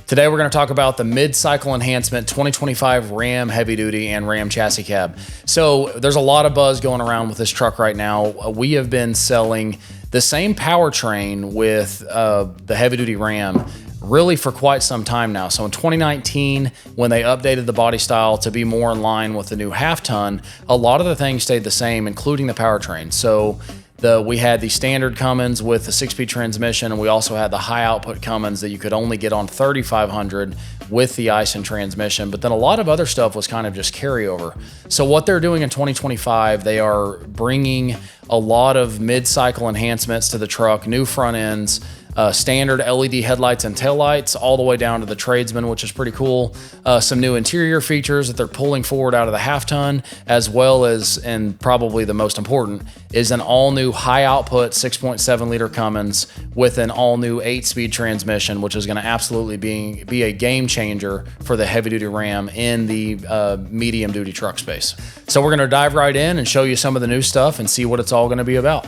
Today we're going to talk about the mid-cycle enhancement 2025 Ram heavy duty and Ram chassis cab. So there's a lot of buzz going around with this truck right now. We have been selling the same powertrain with the heavy duty Ram really for quite some time now. So in 2019, when they updated the body style to be more in line with the new half ton, a lot of the things stayed the same, including the powertrain. So we had the standard Cummins with the 6-speed transmission, and we also had the high output Cummins that you could only get on 3500 with the Ison transmission. But then a lot of other stuff was kind of just carryover. So what they're doing in 2025, they are bringing a lot of mid-cycle enhancements to the truck, new front ends, standard LED headlights and taillights, all the way down to the tradesman, which is pretty cool. Some new interior features that they're pulling forward out of the half ton, as well as, and probably the most important, is an all new high output 6.7 liter Cummins with an all new 8-speed transmission, which is going to absolutely be a game changer for the heavy duty Ram in the medium duty truck space. So we're going to dive right in and show you some of the new stuff and see what it's all going to be about.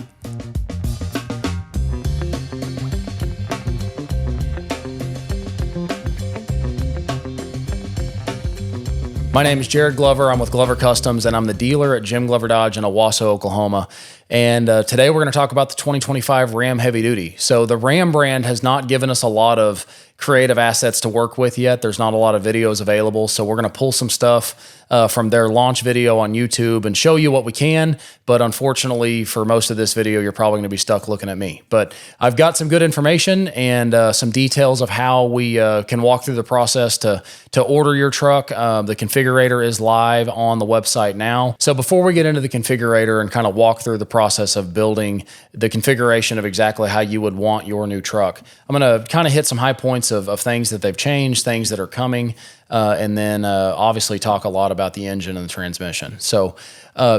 My name is Jared Glover. I'm with Glover Customs, and I'm the dealer at Jim Glover Dodge in Owasso, Oklahoma. And today we're going to talk about the 2025 Ram Heavy Duty. So the Ram brand has not given us a lot of creative assets to work with yet. There's not a lot of videos available, so we're going to pull some stuff from their launch video on YouTube and show you what we can. But unfortunately, for most of this video, you're probably going to be stuck looking at me. But I've got some good information and some details of how we can walk through the process to order your truck. The configurator is live on the website now. So before we get into the configurator and kind of walk through the process of building the configuration of exactly how you would want your new truck, I'm going to kind of hit some high points of things that they've changed, things that are coming, and then obviously talk a lot about the engine and the transmission. So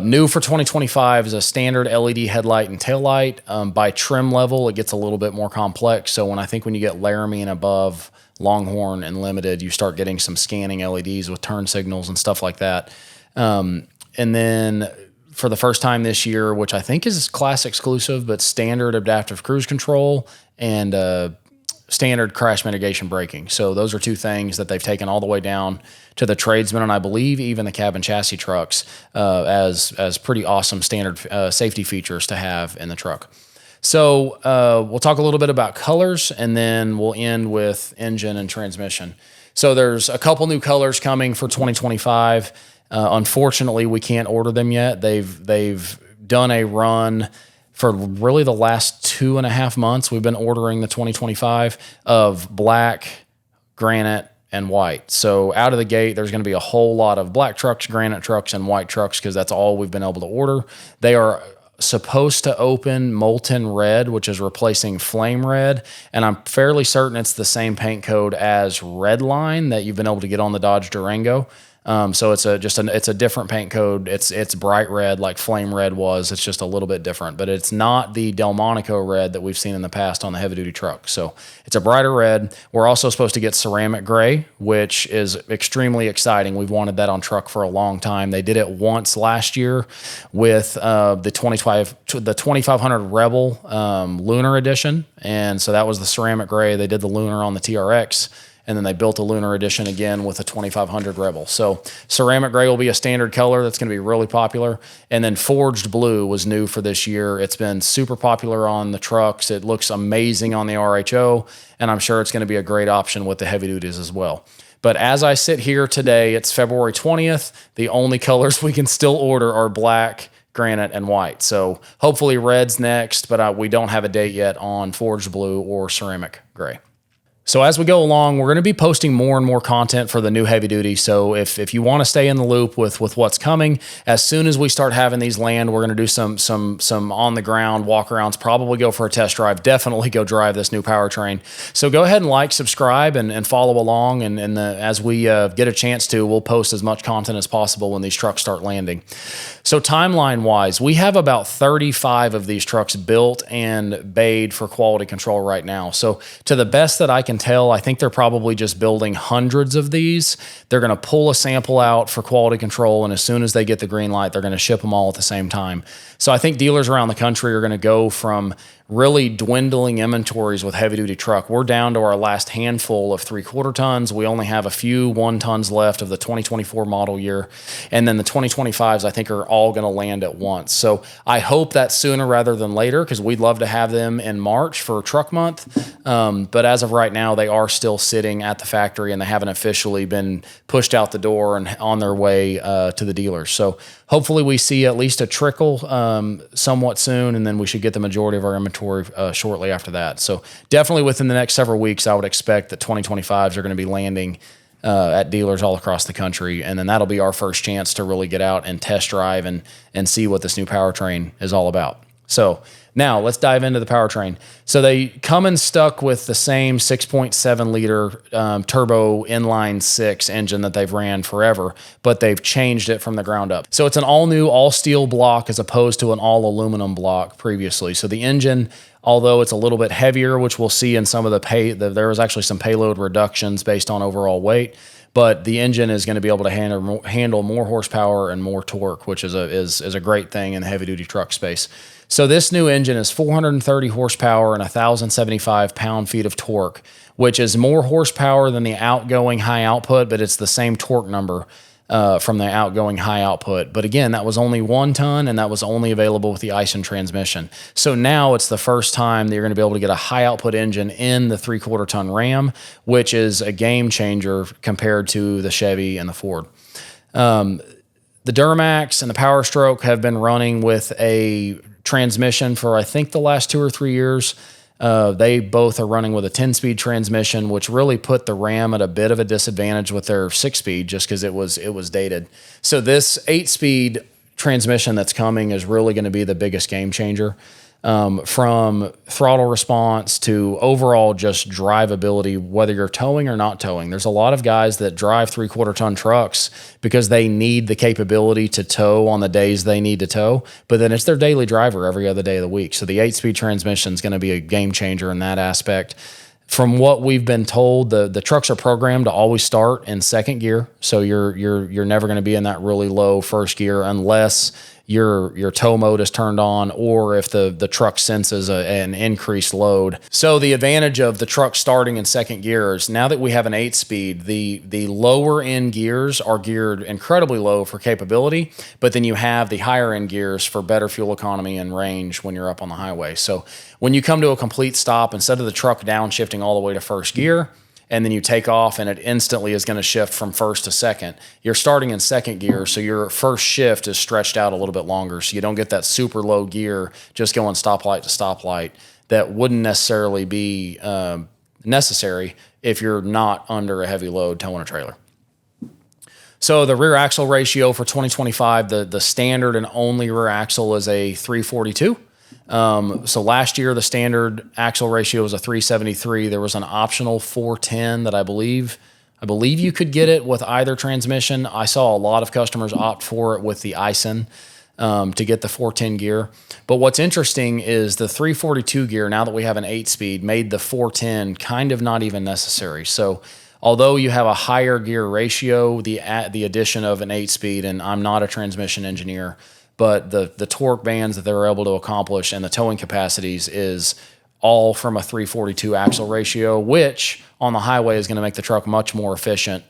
new for 2025 is a standard LED headlight and taillight. By trim level, it gets a little bit more complex. So when you get Laramie and above, Longhorn and Limited, you start getting some scanning LEDs with turn signals and stuff like that. And then for the first time this year, which I think is class exclusive, but standard adaptive cruise control and standard crash mitigation braking. So those are two things that they've taken all the way down to the tradesman, and I believe even the cab and chassis trucks as pretty awesome standard safety features to have in the truck. So we'll talk a little bit about colors, and then we'll end with engine and transmission. So there's a couple new colors coming for 2025. Unfortunately, we can't order them yet. They've done a run for really the last 2.5 months. We've been ordering the 2025 of black, granite, and white. So out of the gate, there's going to be a whole lot of black trucks, granite trucks, and white trucks because that's all we've been able to order. They are supposed to open molten red, which is replacing flame red, and I'm fairly certain it's the same paint code as Redline that you've been able to get on the Dodge Durango. So it's a different paint code. It's bright red like flame red was. It's just a little bit different, but it's not the Delmonico red that we've seen in the past on the heavy duty truck. So it's a brighter red. We're also supposed to get ceramic gray, which is extremely exciting. We've wanted that on truck for a long time. They did it once last year with the 2500 Rebel Lunar Edition, and so that was the ceramic gray. They did the Lunar on the TRX. And then they built a Lunar Edition again with a 2500 Rebel. So ceramic gray will be a standard color that's going to be really popular. And then forged blue was new for this year. It's been super popular on the trucks. It looks amazing on the RHO, and I'm sure it's going to be a great option with the heavy duties as well. But as I sit here today, it's February 20th. The only colors we can still order are black, granite, and white. So hopefully red's next, but we don't have a date yet on forged blue or ceramic gray. So as we go along, we're going to be posting more and more content for the new heavy duty. So if you want to stay in the loop with what's coming, as soon as we start having these land, we're going to do some on the ground walk-arounds, probably go for a test drive, definitely go drive this new powertrain. So go ahead and like, subscribe, and follow along. And as we get a chance to, we'll post as much content as possible when these trucks start landing. So timeline-wise, we have about 35 of these trucks built and bayed for quality control right now. So to the best that I can tell, I think they're probably just building hundreds of these. They're going to pull a sample out for quality control, and as soon as they get the green light, they're going to ship them all at the same time. So I think dealers around the country are going to go from really dwindling inventories with heavy-duty truck. We're down to our last handful of 3/4 tons. We only have a few 1 tons left of the 2024 model year, and then the 2025s I think are all going to land at once. So I hope that's sooner rather than later, because we'd love to have them in March for truck month. But as of right now, they are still sitting at the factory, and they haven't officially been pushed out the door and on their way to the dealers. So hopefully we see at least a trickle somewhat soon, and then we should get the majority of our inventory shortly after that. So definitely within the next several weeks, I would expect that 2025s are going to be landing at dealers all across the country, and then that'll be our first chance to really get out and test drive and see what this new powertrain is all about. So now let's dive into the powertrain. So they come in stuck with the same 6.7 liter turbo inline six engine that they've ran forever, but they've changed it from the ground up. So it's an all new, all steel block as opposed to an all aluminum block previously. So the engine, although it's a little bit heavier, which we'll see in some of there was actually some payload reductions based on overall weight, but the engine is going to be able to handle more horsepower and more torque, which is a great thing in the heavy duty truck space. So this new engine is 430 horsepower and 1,075 pound-feet of torque, which is more horsepower than the outgoing high output, but it's the same torque number from the outgoing high output. But again, that was only 1 ton, and that was only available with the Ison transmission. So now it's the first time that you're going to be able to get a high output engine in the 3/4 ton Ram, which is a game changer compared to the Chevy and the Ford. The Duramax and the Power Stroke have been running with a transmission for I think the last 2 or 3 years. They both are running with a 10-speed transmission, which really put the Ram at a bit of a disadvantage with their 6-speed just because it was dated. So this 8-speed transmission that's coming is really going to be the biggest game changer. From throttle response to overall just drivability, whether you're towing or not towing. There's a lot of guys that drive 3/4 ton trucks because they need the capability to tow on the days they need to tow, but then it's their daily driver every other day of the week. So the 8-speed transmission is going to be a game changer in that aspect. From what we've been told, the trucks are programmed to always start in second gear. So you're never going to be in that really low first gear unless your tow mode is turned on, or if the truck senses an increased load. So the advantage of the truck starting in second gear is now that we have an 8-speed, the lower end gears are geared incredibly low for capability, but then you have the higher end gears for better fuel economy and range when you're up on the highway. So when you come to a complete stop, instead of the truck downshifting all the way to first gear, and then you take off and it instantly is going to shift from first to second, you're starting in second gear, so your first shift is stretched out a little bit longer, so you don't get that super low gear just going stoplight to stoplight that wouldn't necessarily be necessary if you're not under a heavy load towing a trailer. So the rear axle ratio for 2025, the standard and only rear axle is a 342. So last year, the standard axle ratio was a 373. There was an optional 410 that I believe you could get it with either transmission. I saw a lot of customers opt for it with the Ison to get the 410 gear. But what's interesting is the 342 gear, now that we have an 8-speed, made the 410 kind of not even necessary. So although you have a higher gear ratio, the addition of an 8-speed, and I'm not a transmission engineer, but the torque bands that they were able to accomplish and the towing capacities is all from a 342 axle ratio, which on the highway is going to make the truck much more efficient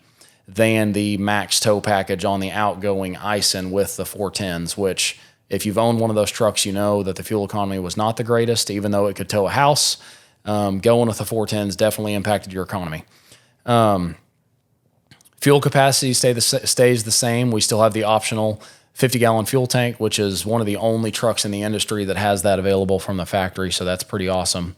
than the max tow package on the outgoing Ison with the 410s, which if you've owned one of those trucks, you know that the fuel economy was not the greatest, even though it could tow a house. Going with the 410s definitely impacted your economy. Fuel capacity stays the same. We still have the optional 50-gallon fuel tank, which is one of the only trucks in the industry that has that available from the factory, so that's pretty awesome.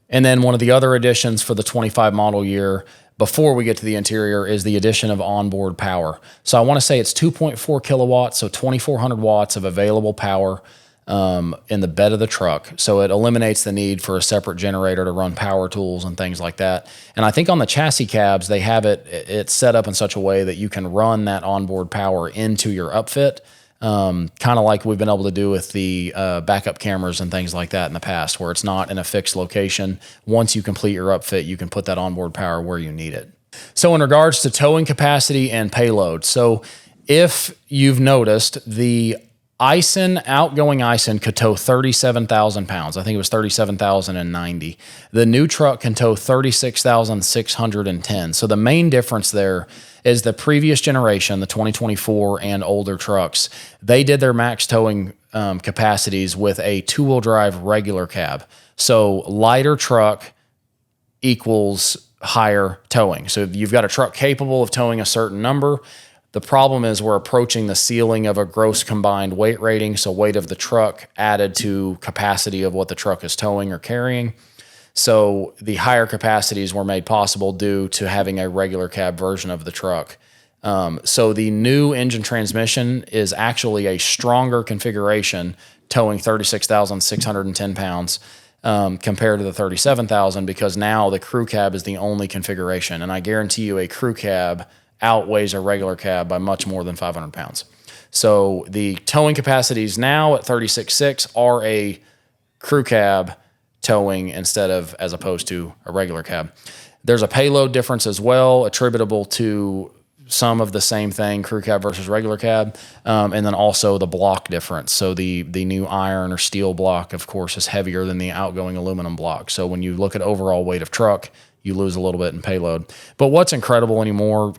And then one of the other additions for the 25 model year, before we get to the interior, is the addition of onboard power. So I want to say it's 2.4 kilowatts, so 2,400 watts of available power in the bed of the truck. So it eliminates the need for a separate generator to run power tools and things like that. And I think on the chassis cabs, they have it's set up in such a way that you can run that onboard power into your upfit. kind of like we've been able to do with the backup cameras and things like that in the past, where it's not in a fixed location. Once you complete your upfit, you can put that onboard power where you need it. So in regards to towing capacity and payload, so if you've noticed, the outgoing Ison could tow 37,000 pounds. I think it was 37,090. The new truck can tow 36,610. So the main difference there is the previous generation, the 2024 and older trucks, they did their max towing capacities with a two-wheel drive regular cab. So lighter truck equals higher towing. So you've got a truck capable of towing a certain number. The problem is we're approaching the ceiling of a gross combined weight rating, so weight of the truck added to capacity of what the truck is towing or carrying. So the higher capacities were made possible due to having a regular cab version of the truck. So the new engine transmission is actually a stronger configuration, towing 36,610 pounds compared to the 37,000, because now the crew cab is the only configuration. And I guarantee you a crew cab outweighs a regular cab by much more than 500 pounds. So the towing capacities now at 36.6 are a crew cab towing as opposed to a regular cab. There's a payload difference as well, attributable to some of the same thing, crew cab versus regular cab, and then also the block difference. So the new iron or steel block, of course, is heavier than the outgoing aluminum block. So when you look at overall weight of truck, you lose a little bit in payload. But what's incredible anymore,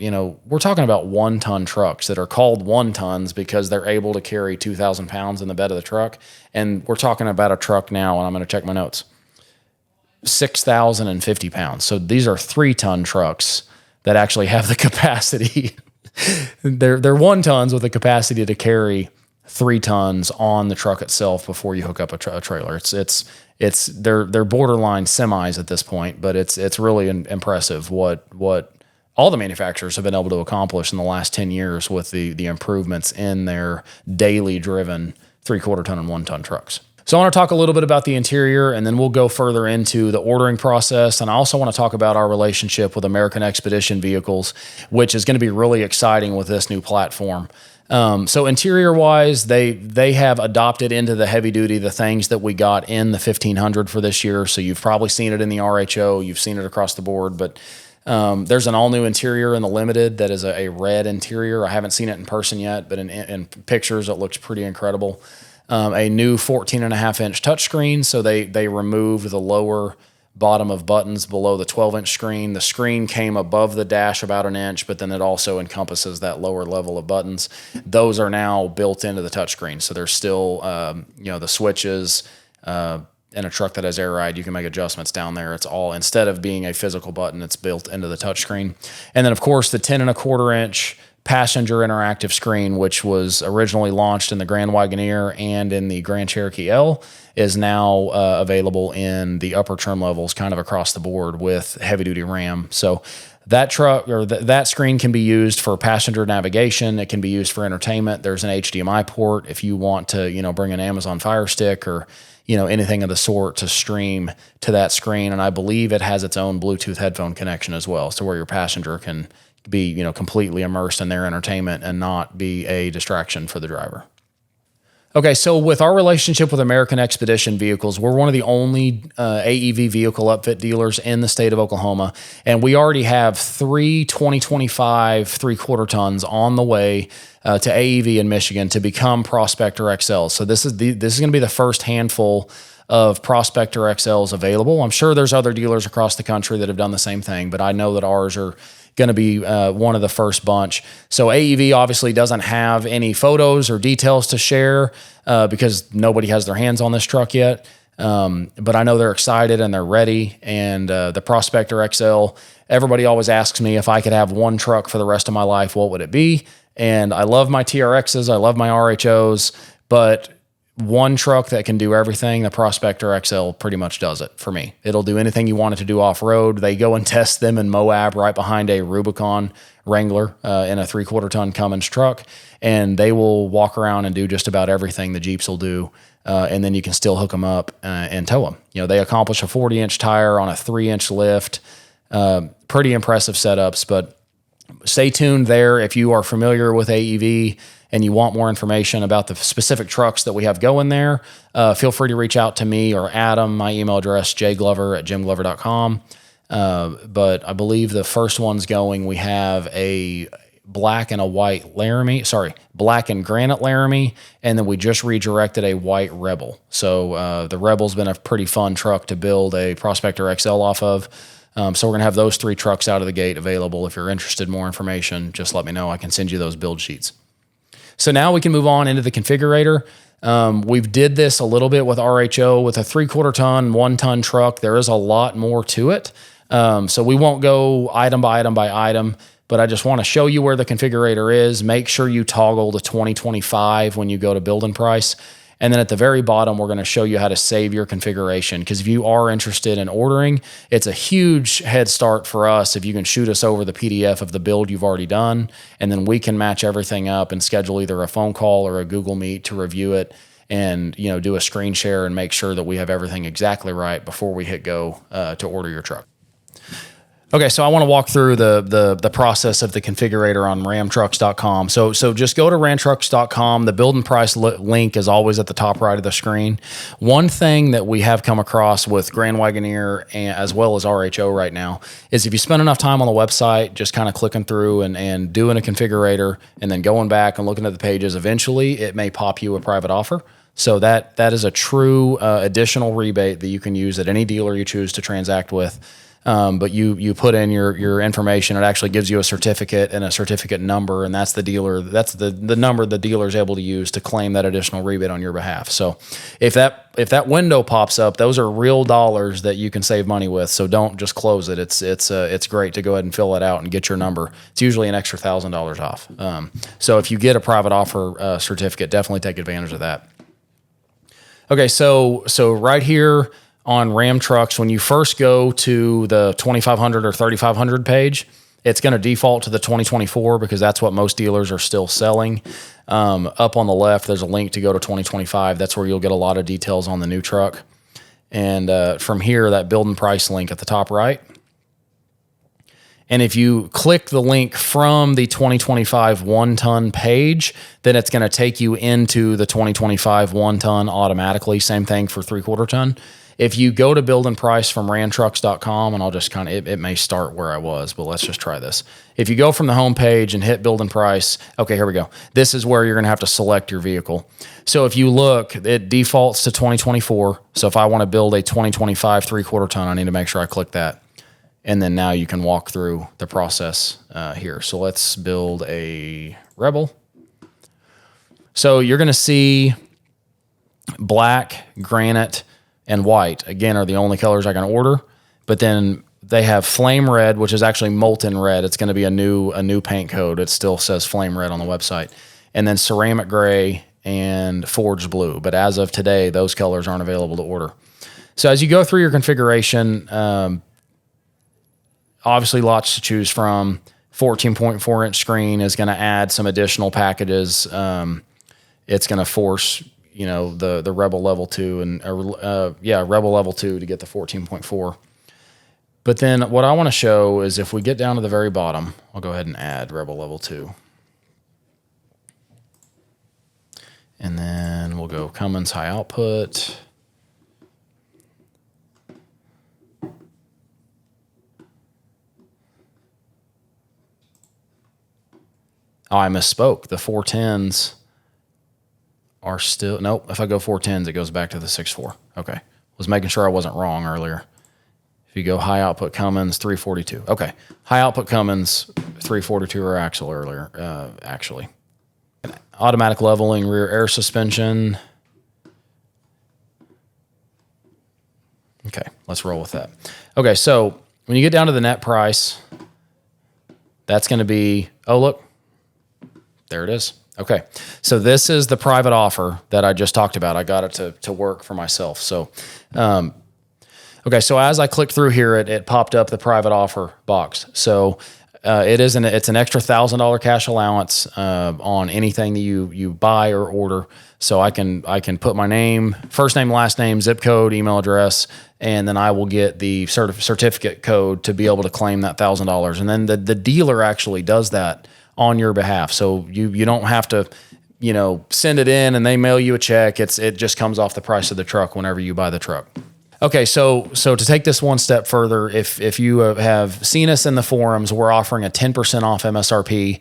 we're talking about 1-ton trucks that are called 1-tons because they're able to carry 2,000 pounds in the bed of the truck. And we're talking about a truck now, and I'm going to check my notes, 6,050 pounds. So these are 3-ton trucks that actually have the capacity. they're 1-tons with the capacity to carry 3 tons on the truck itself before you hook up a trailer. They're borderline semis at this point, but it's really impressive what all the manufacturers have been able to accomplish in the last 10 years with the improvements in their daily driven 3/4 ton and 1-ton trucks. So I want to talk a little bit about the interior, and then we'll go further into the ordering process. And I also want to talk about our relationship with American Expedition Vehicles, which is going to be really exciting with this new platform. So interior wise, they have adopted into the heavy duty the things that we got in the 1500 for this year. So you've probably seen it in the RHO, you've seen it across the board, but there's an all new interior in the Limited that is a red interior. I haven't seen it in person yet, but in pictures, it looks pretty incredible. A new 14.5-inch touchscreen. So they removed the lower bottom of buttons below the 12-inch screen. The screen came above the dash about an inch, but then it also encompasses that lower level of buttons. Those are now built into the touchscreen. So there's still, the switches. In a truck that has air ride, you can make adjustments down there. It's all, instead of being a physical button, it's built into the touchscreen. And then, of course, the 10.25-inch passenger interactive screen, which was originally launched in the Grand Wagoneer and in the Grand Cherokee L, is now available in the upper trim levels kind of across the board with heavy-duty Ram. So that truck or that screen can be used for passenger navigation. It can be used for entertainment. There's an HDMI port if you want to, bring an Amazon Fire Stick or anything of the sort to stream to that screen. And I believe it has its own Bluetooth headphone connection as well, so where your passenger can be, completely immersed in their entertainment and not be a distraction for the driver. Okay, so with our relationship with American Expedition Vehicles, we're one of the only AEV vehicle upfit dealers in the state of Oklahoma, and we already have 3 2025 3/4 tons on the way to AEV in Michigan to become Prospector XLs. So this is going to be the first handful of Prospector XLs available. I'm sure there's other dealers across the country that have done the same thing, but I know that ours are going to be one of the first bunch. So AEV obviously doesn't have any photos or details to share because nobody has their hands on this truck yet. But I know they're excited and they're ready. And the Prospector XL, everybody always asks me if I could have one truck for the rest of my life, what would it be? And I love my TRXs, I love my RHOs, but one truck that can do everything, the Prospector XL pretty much does it for me. It'll do anything you want it to do off-road. They go and test them in Moab right behind a Rubicon Wrangler in a 3/4 ton Cummins truck, and they will walk around and do just about everything the Jeeps will do, and then you can still hook them up and tow them. They accomplish a 40-inch tire on a 3-inch lift. Pretty impressive setups, but stay tuned there. If you are familiar with AEV and you want more information about the specific trucks that we have going there, feel free to reach out to me or Adam. My email address, jglover@jimglover.com. But I believe the first one's going, we have a black and granite Laramie, and then we just redirected a white Rebel. So the Rebel's been a pretty fun truck to build a Prospector XL off of. So we're going to have those 3 trucks out of the gate available. If you're interested in more information, just let me know. I can send you those build sheets. So now we can move on into the configurator. We've did this a little bit with RHO with a 3/4 ton, 1 ton truck. There is a lot more to it. So we won't go item by item by item, but I just want to show you where the configurator is. Make sure you toggle to 2025 when you go to build and price. And then at the very bottom, we're going to show you how to save your configuration. Because if you are interested in ordering, it's a huge head start for us if you can shoot us over the PDF of the build you've already done. And then we can match everything up and schedule either a phone call or a Google Meet to review it and do a screen share and make sure that we have everything exactly right before we hit go to order your truck. Okay, so I want to walk through the process of the configurator on ramtrucks.com. So just go to ramtrucks.com. The build and price link is always at the top right of the screen. One thing that we have come across with Grand Wagoneer as well as RHO right now is if you spend enough time on the website, just kind of clicking through and doing a configurator and then going back and looking at the pages, eventually it may pop you a private offer. So that is a true additional rebate that you can use at any dealer you choose to transact with. But you put in your information. It actually gives you a certificate and a certificate number, and that's the dealer. That's the number the dealer is able to use to claim that additional rebate on your behalf. So if that window pops up, those are real dollars that you can save money with. So don't just close it. It's great to go ahead and fill it out and get your number. It's usually an extra $1,000 off. So if you get a private offer certificate, definitely take advantage of that. Okay, so right here on Ram Trucks, when you first go to the 2500 or 3500 page, it's going to default to the 2024 because that's what most dealers are still selling. Up on the left, there's a link to go to 2025. That's where you'll get a lot of details on the new truck. And from here, that build and price link at the top right. And if you click the link from the 2025 1-ton page, then it's going to take you into the 2025 1-ton automatically. Same thing for 3/4 ton. If you go to build and price from ramtrucks.com, and I'll just it may start where I was, but let's just try this. If you go from the home page and hit build and price, okay, here we go. This is where you're going to have to select your vehicle. So if you look, it defaults to 2024. So if I want to build a 2025 3/4 ton, I need to make sure I click that. And then now you can walk through the process here. So let's build a Rebel. So you're going to see black, granite, and white, again, are the only colors I can order. But then they have flame red, which is actually molten red. It's going to be a new paint code. It still says flame red on the website. And then ceramic gray and forged blue. But as of today, those colors aren't available to order. So as you go through your configuration, obviously lots to choose from. 14.4-inch screen is going to add some additional packages. It's going to force the Rebel Level 2 and Rebel Level 2 to get the 14.4. But then what I want to show is if we get down to the very bottom, I'll go ahead and add Rebel Level 2. And then we'll go Cummins high output. Oh, I misspoke. The 410s are still, nope, if I go 410s, it goes back to the 6.4. Okay. Was making sure I wasn't wrong earlier. If you go high output Cummins, 342. Okay. High output Cummins, 342 or axle earlier, actually. Automatic leveling, rear air suspension. Okay, let's roll with that. Okay, so when you get down to the net price, that's going to be, oh, look, there it is. Okay, so this is the private offer that I just talked about. I got it to work for myself. So, okay, so as I clicked through here, it popped up the private offer box. So it's an extra $1,000 cash allowance on anything that you buy or order. So I can put my name, first name, last name, zip code, email address, and then I will get the certificate code to be able to claim that $1,000. And then the dealer actually does that on your behalf. So you don't have to send it in and they mail you a check. It just comes off the price of the truck whenever you buy the truck. Okay, so to take this one step further, if you have seen us in the forums, we're offering a 10% off MSRP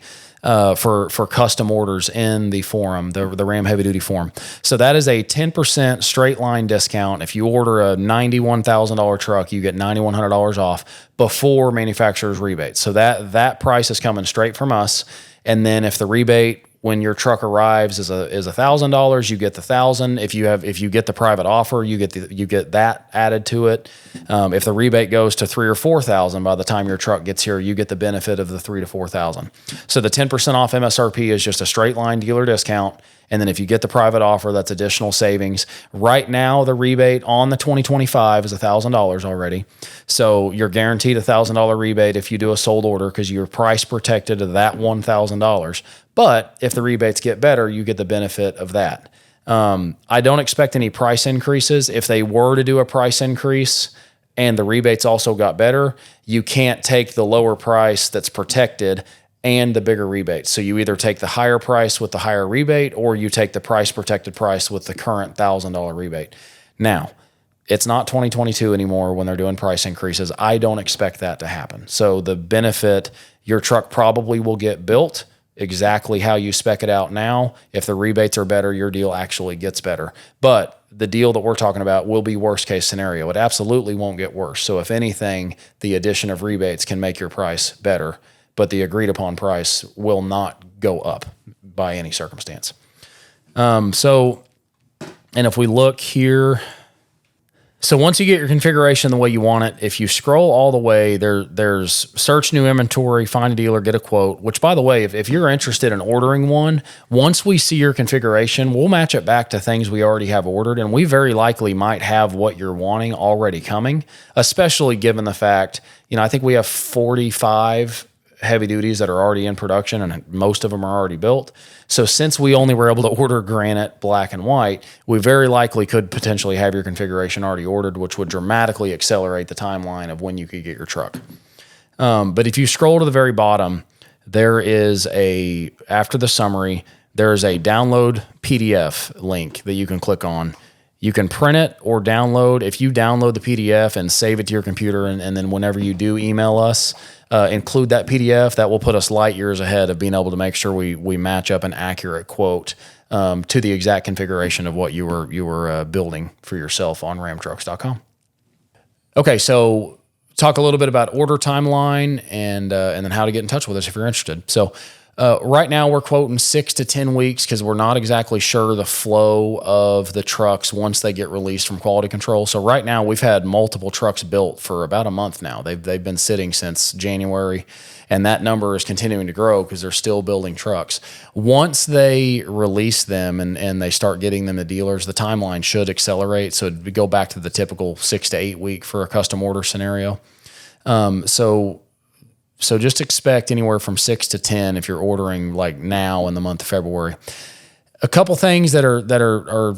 for custom orders in the forum, the Ram Heavy Duty forum. So that is a 10% straight line discount. If you order a $91,000 truck, you get $9,100 off before manufacturer's rebate. So that price is coming straight from us. And then if the rebate when your truck arrives is $1,000, you get the $1,000. If you get the private offer, you get that added to it. If the rebate goes to $3,000 or $4,000 by the time your truck gets here, you get the benefit of the $3,000 to $4,000. So the 10% off MSRP is just a straight line dealer discount. And then if you get the private offer, that's additional savings. Right now, the rebate on the 2025 is $1,000 already. So you're guaranteed a $1,000 rebate if you do a sold order because you're price protected to that $1,000. But if the rebates get better, you get the benefit of that. I don't expect any price increases. If they were to do a price increase and the rebates also got better, you can't take the lower price that's protected and the bigger rebate. So you either take the higher price with the higher rebate or you take the price protected price with the current $1,000 rebate. Now, it's not 2022 anymore when they're doing price increases. I don't expect that to happen. So the benefit, your truck probably will get built exactly how you spec it out now. If the rebates are better, your deal actually gets better. But the deal that we're talking about will be worst case scenario. It absolutely won't get worse. So if anything, the addition of rebates can make your price better, but the agreed upon price will not go up by any circumstance. And if we look here, so once you get your configuration the way you want it, if you scroll all the way, there's search new inventory, find a dealer, get a quote, which by the way, if you're interested in ordering one, once we see your configuration, we'll match it back to things we already have ordered. And we very likely might have what you're wanting already coming, especially given the fact, I think we have 45 heavy duties that are already in production and most of them are already built. So since we only were able to order granite, black, and white, we very likely could potentially have your configuration already ordered, which would dramatically accelerate the timeline of when you could get your truck. But if you scroll to the very bottom, there is after the summary, there is a download PDF link that you can click on. You can print it or download. If you download the PDF and save it to your computer, and then whenever you do email us, include that PDF, that will put us light years ahead of being able to make sure we match up an accurate quote to the exact configuration of what you were building for yourself on ramtrucks.com. Okay, so talk a little bit about order timeline and then how to get in touch with us if you're interested. So right now we're quoting 6 to 10 weeks because we're not exactly sure the flow of the trucks once they get released from quality control. So right now we've had multiple trucks built for about a month now. They've been sitting since January, and that number is continuing to grow because they're still building trucks. Once they release them and they start getting them to dealers, the timeline should accelerate. So it'd go back to the typical 6 to 8 week for a custom order scenario. So just expect anywhere from 6 to 10 if you're ordering like now in the month of February. A couple things that are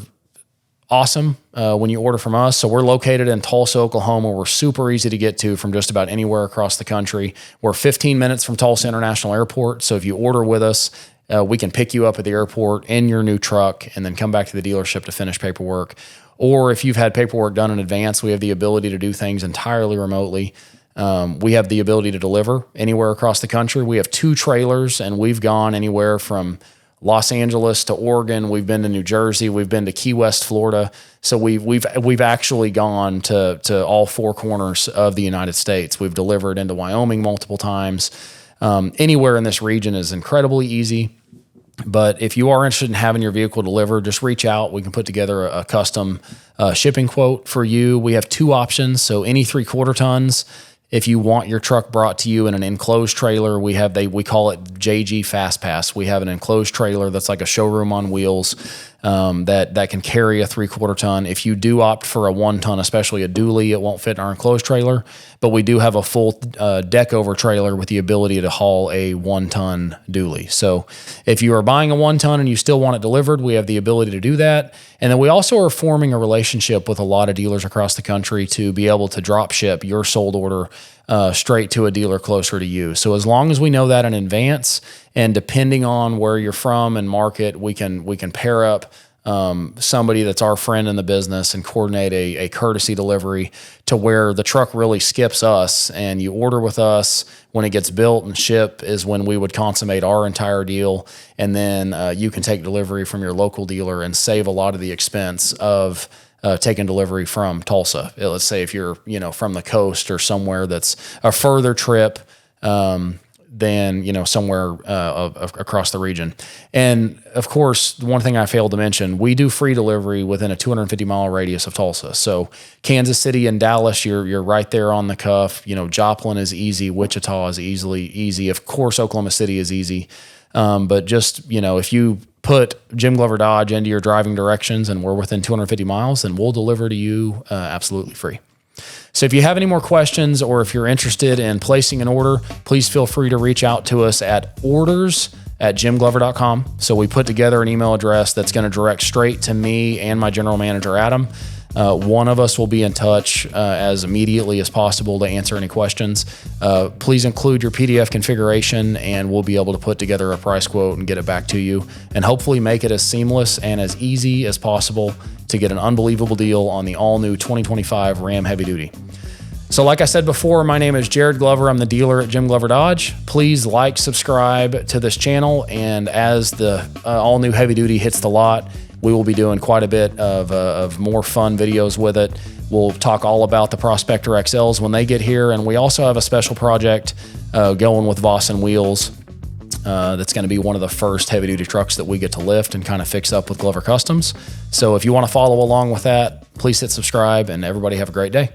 awesome when you order from us. So we're located in Tulsa, Oklahoma. We're super easy to get to from just about anywhere across the country. We're 15 minutes from Tulsa International Airport. So if you order with us, we can pick you up at the airport in your new truck and then come back to the dealership to finish paperwork. Or if you've had paperwork done in advance, we have the ability to do things entirely remotely. We have the ability to deliver anywhere across the country. We have 2 trailers, and we've gone anywhere from Los Angeles to Oregon. We've been to New Jersey. We've been to Key West, Florida. So we've actually gone to all 4 corners of the United States. We've delivered into Wyoming multiple times. Anywhere in this region is incredibly easy. But if you are interested in having your vehicle delivered, just reach out. We can put together a custom shipping quote for you. We have 2 options. So any 3/4 tons. If you want your truck brought to you in an enclosed trailer, we call it JG Fast Pass. We have an enclosed trailer that's like a showroom on wheels that can carry a 3/4 ton. If you do opt for a 1 ton, especially a dually, it won't fit in our enclosed trailer. But we do have a full deck over trailer with the ability to haul a 1 ton dually. So if you are buying a 1 ton and you still want it delivered, we have the ability to do that. And then we also are forming a relationship with a lot of dealers across the country to be able to drop ship your sold order straight to a dealer closer to you. So as long as we know that in advance, and depending on where you're from and market, we can pair up somebody that's our friend in the business and coordinate a courtesy delivery to where the truck really skips us, and you order with us. When it gets built and shipped is when we would consummate our entire deal, and then you can take delivery from your local dealer and save a lot of the expense of taking delivery from Tulsa. Let's say if you're from the coast or somewhere that's a further trip than somewhere across the region. And of course, one thing I failed to mention, we do free delivery within a 250-mile radius of Tulsa. So Kansas City and Dallas, you're right there on the cuff. Joplin is easy, Wichita is easy. Of course, Oklahoma City is easy. But just if you put Jim Glover Dodge into your driving directions and we're within 250 miles, then we'll deliver to you absolutely free. So if you have any more questions, or if you're interested in placing an order, please feel free to reach out to us at orders@jimglover.com. So we put together an email address that's going to direct straight to me and my general manager, Adam. One of us will be in touch as immediately as possible to answer any questions. Please include your PDF configuration, and we'll be able to put together a price quote and get it back to you, and hopefully make it as seamless and as easy as possible to get an unbelievable deal on the all-new 2025 Ram Heavy Duty. So like I said before, my name is Jared Glover. I'm the dealer at Jim Glover Dodge. Please like, subscribe to this channel, and as the all-new Heavy Duty hits the lot, we will be doing quite a bit of more fun videos with it. We'll talk all about the Prospector XLs when they get here, and we also have a special project going with Voss and Wheels that's going to be one of the first heavy-duty trucks that we get to lift and kind of fix up with Glover Customs. So if you want to follow along with that, please hit subscribe, and everybody have a great day.